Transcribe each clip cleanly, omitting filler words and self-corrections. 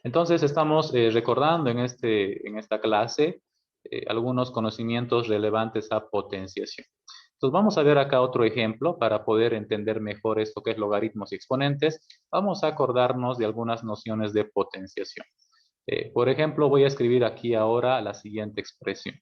Entonces, estamos recordando en esta clase algunos conocimientos relevantes a potenciación. Entonces, vamos a ver acá otro ejemplo para poder entender mejor esto que es logaritmos y exponentes. Vamos a acordarnos de algunas nociones de potenciación. Por ejemplo, voy a escribir aquí ahora la siguiente expresión.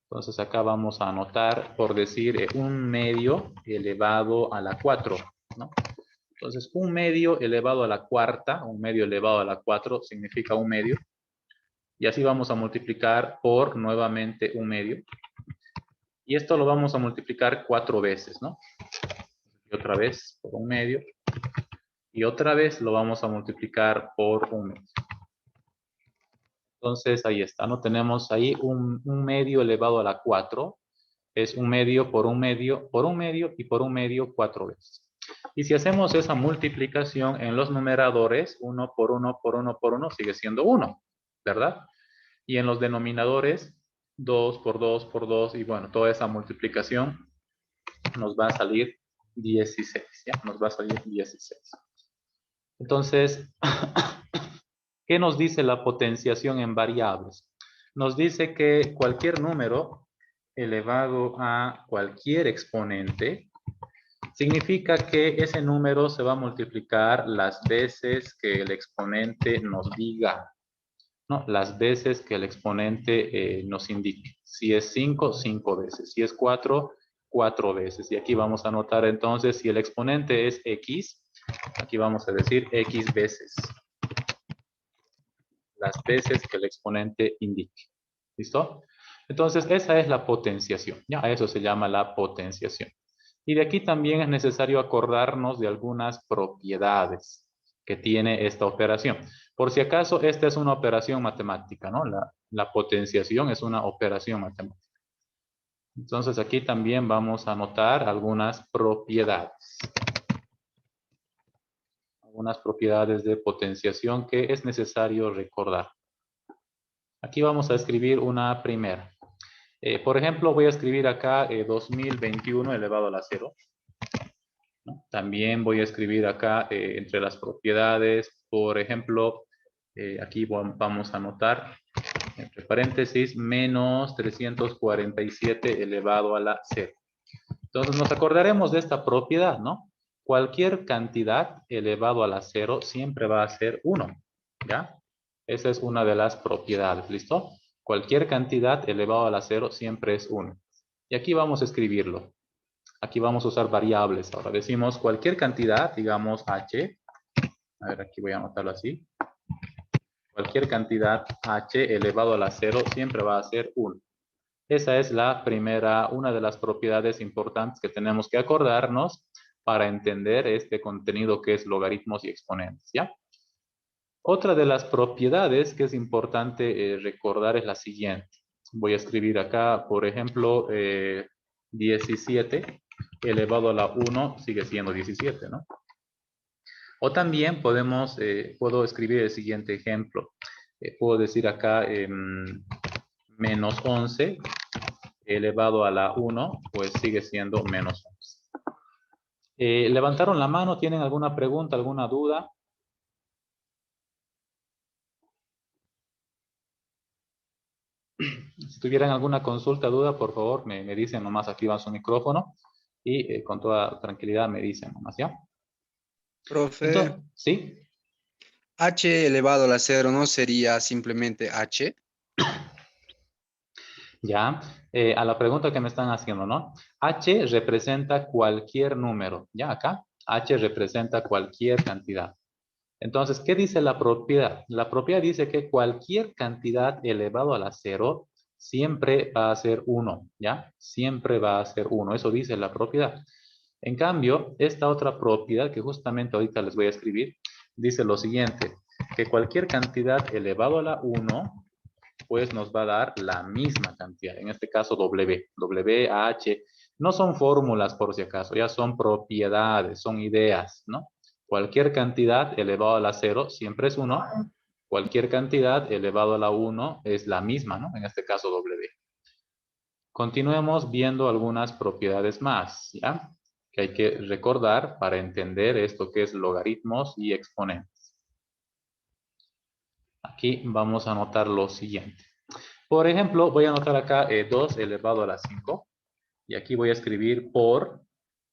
Entonces, acá vamos a anotar, por decir, 1/2 elevado a la 4, ¿no? Entonces, 1/2 elevado a la cuarta, 1/2 elevado a la 4 significa 1/2. Y así vamos a multiplicar por nuevamente 1/2. Y esto lo vamos a multiplicar 4 veces, ¿no? Y otra vez por 1/2. Y otra vez lo vamos a multiplicar por 1/2. Entonces, ahí está, ¿no? Tenemos ahí 1/2 elevado a la 4. Es 1/2 por 1/2 por 1/2 y por 1/2 4 veces. Y si hacemos esa multiplicación en los numeradores, 1 por 1 por 1 por 1 sigue siendo 1, ¿verdad? Y en los denominadores, 2 por 2 por 2, y bueno, toda esa multiplicación nos va a salir 16, ¿ya? Nos va a salir 16. Entonces, ¿qué nos dice la potenciación en variables? Nos dice que cualquier número elevado a cualquier exponente significa que ese número se va a multiplicar las veces que el exponente nos diga, ¿no? Las veces que el exponente nos indique. Si es 5, 5 veces. Si es 4, 4 veces. Y aquí vamos a anotar entonces, si el exponente es x, aquí vamos a decir x veces. Las veces que el exponente indique. ¿Listo? Entonces, esa es la potenciación. Ya, eso se llama la potenciación. Y de aquí también es necesario acordarnos de algunas propiedades que tiene esta operación. Por si acaso, esta es una operación matemática, ¿no? La potenciación es una operación matemática. Entonces, aquí también vamos a anotar algunas propiedades. Algunas propiedades de potenciación que es necesario recordar. Aquí vamos a escribir una primera. Por ejemplo, voy a escribir acá 2021 elevado a la 0. ¿No? También voy a escribir acá entre las propiedades, por ejemplo, aquí vamos a anotar, entre paréntesis, menos 347 elevado a la 0. Entonces nos acordaremos de esta propiedad, ¿no? Cualquier cantidad elevado a la 0 siempre va a ser 1, ¿ya? Esa es una de las propiedades, ¿listo? Cualquier cantidad elevado a la 0 siempre es 1. Y aquí vamos a escribirlo. Aquí vamos a usar variables. Ahora decimos cualquier cantidad, digamos h. A ver, aquí voy a anotarlo así. Cualquier cantidad h elevado a la 0 siempre va a ser 1. Esa es la primera, una de las propiedades importantes que tenemos que acordarnos para entender este contenido que es logaritmos y exponentes, ¿ya? Otra de las propiedades que es importante recordar es la siguiente. Voy a escribir acá, por ejemplo, 17 elevado a la 1 sigue siendo 17, ¿no? O también puedo escribir el siguiente ejemplo. Puedo decir acá menos 11 elevado a la 1, pues sigue siendo menos 11. ¿Levantaron la mano? ¿Tienen alguna pregunta, alguna duda? Si tuvieran alguna consulta, duda, por favor, me dicen nomás, activan su micrófono y con toda tranquilidad me dicen nomás, ¿ya? Profe, Entonces, ¿sí? h elevado a la 0 no sería simplemente h. Ya, a la pregunta que me están haciendo, ¿no? H representa cualquier número, ¿ya? Acá, H representa cualquier cantidad. Entonces, ¿qué dice la propiedad? La propiedad dice que cualquier cantidad elevado a la 0 siempre va a ser 1, ¿ya? Siempre va a ser 1, eso dice la propiedad. En cambio, esta otra propiedad que justamente ahorita les voy a escribir, dice lo siguiente, que cualquier cantidad elevado a la 1 pues nos va a dar la misma cantidad. En este caso, W, W, H. No son fórmulas por si acaso, ya son propiedades, son ideas, ¿no? Cualquier cantidad elevado a la 0 siempre es 1. Cualquier cantidad elevado a la 1 es la misma, ¿no? En este caso, W. Continuemos viendo algunas propiedades más, ¿ya? Que hay que recordar para entender esto que es logaritmos y exponentes. aquí vamos a anotar lo siguiente. Por ejemplo, voy a anotar acá 2 elevado a la 5. Y aquí voy a escribir por,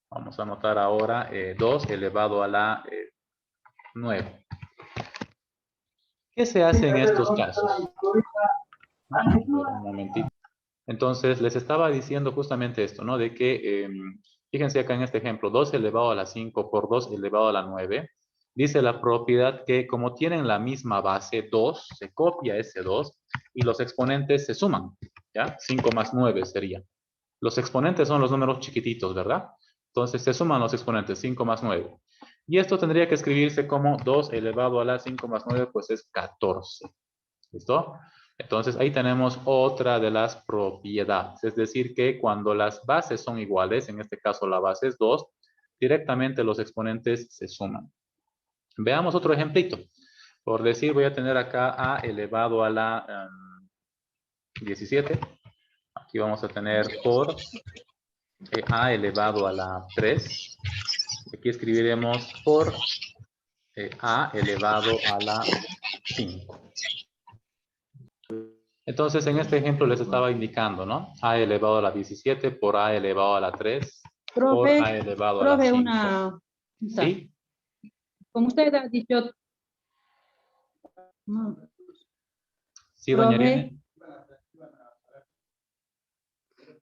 vamos a anotar ahora 2 elevado a la 9. ¿Qué se hace en estos casos? Un momentito. Entonces, les estaba diciendo justamente esto, ¿no? De que, fíjense acá en este ejemplo, 2 elevado a la 5 por 2 elevado a la 9. Dice la propiedad que como tienen la misma base, 2, se copia ese 2 y los exponentes se suman, ¿ya? 5 más 9 sería. Los exponentes son los números chiquititos, ¿verdad? Entonces, se suman los exponentes, 5 más 9. Y esto tendría que escribirse como 2 elevado a la 5 más 9, pues es 14. ¿Listo? Entonces, ahí tenemos otra de las propiedades. Es decir, que cuando las bases son iguales, en este caso la base es 2, directamente los exponentes se suman. Veamos otro ejemplito. Por decir, voy a tener acá a elevado a la 17. Aquí vamos a tener por a elevado a la 3. Aquí escribiremos por a elevado a la 5. Entonces, en este ejemplo les estaba indicando, ¿no? A elevado a la 17 por a elevado a la 3 por a elevado a la 5. Una... ¿Sí? Como usted ha dicho... Sí, doña Irene.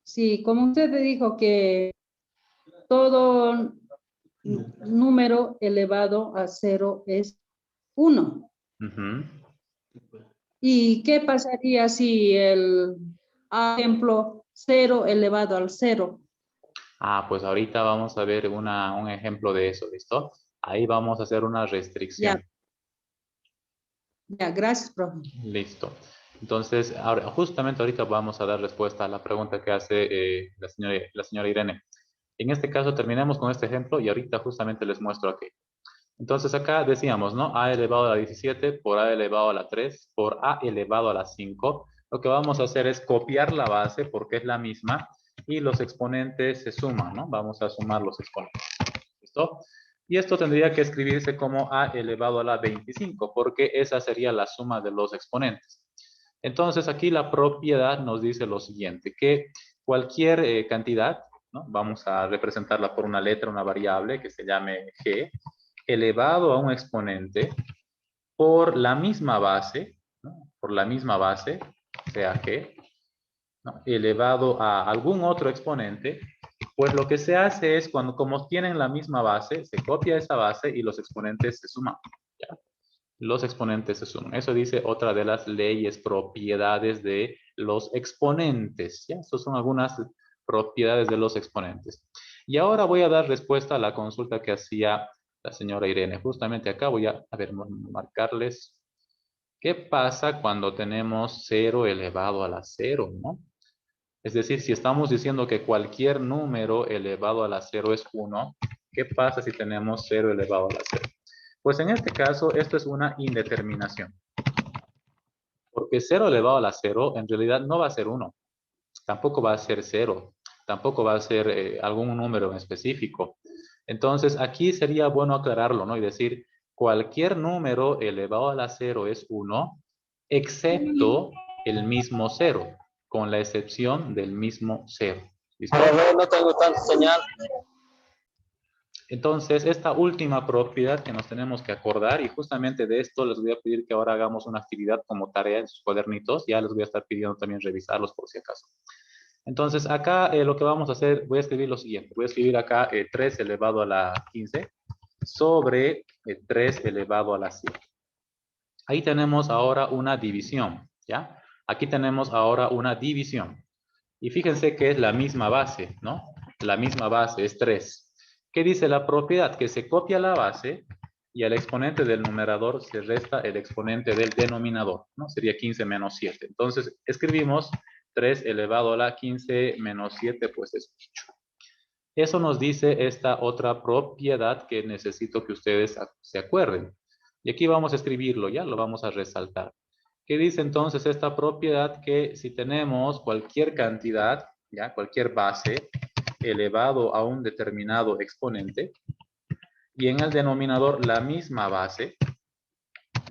Sí, como usted dijo que todo número elevado a 0 es 1. ¿Y qué pasaría si el ejemplo 0 elevado al 0? Ah, pues ahorita vamos a ver un ejemplo de eso, ¿listo? Ahí vamos a hacer una restricción. Ya, gracias, profe. Listo. Entonces, ahora, justamente ahorita vamos a dar respuesta a la pregunta que hace la señora Irene. En este caso, terminemos con este ejemplo y ahorita justamente les muestro aquí. Entonces, acá decíamos, ¿no? A elevado a la 17 por a elevado a la 3 por a elevado a la 5. Lo que vamos a hacer es copiar la base porque es la misma y los exponentes se suman, ¿no? Vamos a sumar los exponentes. ¿Listo? Y esto tendría que escribirse como a elevado a la 25, porque esa sería la suma de los exponentes. Entonces, aquí la propiedad nos dice lo siguiente, que cualquier cantidad, ¿no? Vamos a representarla por una letra, una variable que se llame g, elevado a un exponente por la misma base, ¿no? Por la misma base, sea g, ¿no? Elevado a algún otro exponente, pues lo que se hace es cuando como tienen la misma base, se copia esa base y los exponentes se suman. ¿Ya? Los exponentes se suman. Eso dice otra de las leyes, propiedades de los exponentes. ¿Ya? Estas son algunas propiedades de los exponentes. Y ahora voy a dar respuesta a la consulta que hacía la señora Irene. Justamente acá voy a ver, marcarles. ¿Qué pasa cuando tenemos 0 elevado a la 0, ¿no? Es decir, si estamos diciendo que cualquier número elevado a la 0 es 1, ¿qué pasa si tenemos 0 elevado a la 0? Pues en este caso, esto es una indeterminación. Porque 0 elevado a la 0 en realidad no va a ser 1. Tampoco va a ser 0. Tampoco va a ser algún número en específico. Entonces, aquí sería bueno aclararlo, ¿no? Y decir, cualquier número elevado a la 0 es 1, excepto el mismo 0, con la excepción del mismo 0. ¿Listo? No tengo tanta señal. Entonces, esta última propiedad que nos tenemos que acordar, y justamente de esto les voy a pedir que ahora hagamos una actividad como tarea en sus cuadernitos. Ya les voy a estar pidiendo también revisarlos por si acaso. Entonces, acá lo que vamos a hacer, voy a escribir lo siguiente. Voy a escribir acá 3 elevado a la 15 sobre 3 elevado a la 7. Ahí tenemos ahora una división, ¿ya? Aquí tenemos ahora una división. Y fíjense que es la misma base, ¿no? La misma base es 3. ¿Qué dice la propiedad? Que se copia la base y al exponente del numerador se resta el exponente del denominador, ¿no? Sería 15 menos 7. Entonces, escribimos 3 elevado a la 15 menos 7, pues es 8. Eso nos dice esta otra propiedad que necesito que ustedes se acuerden. Y aquí vamos a escribirlo, ya lo vamos a resaltar. ¿Qué dice entonces esta propiedad? Que si tenemos cualquier cantidad, ya cualquier base, elevado a un determinado exponente, y en el denominador la misma base,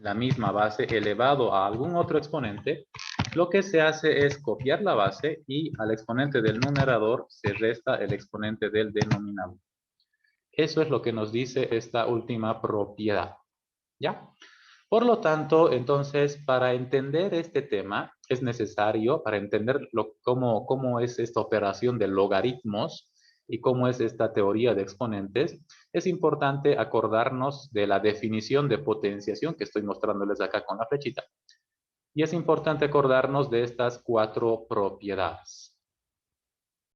la misma base elevado a algún otro exponente, lo que se hace es copiar la base y al exponente del numerador se resta el exponente del denominador. Eso es lo que nos dice esta última propiedad. ¿Ya? Por lo tanto, entonces, para entender este tema, es necesario, para entender cómo es esta operación de logaritmos y cómo es esta teoría de exponentes, es importante acordarnos de la definición de potenciación que estoy mostrándoles acá con la flechita. Y es importante acordarnos de estas 4 propiedades.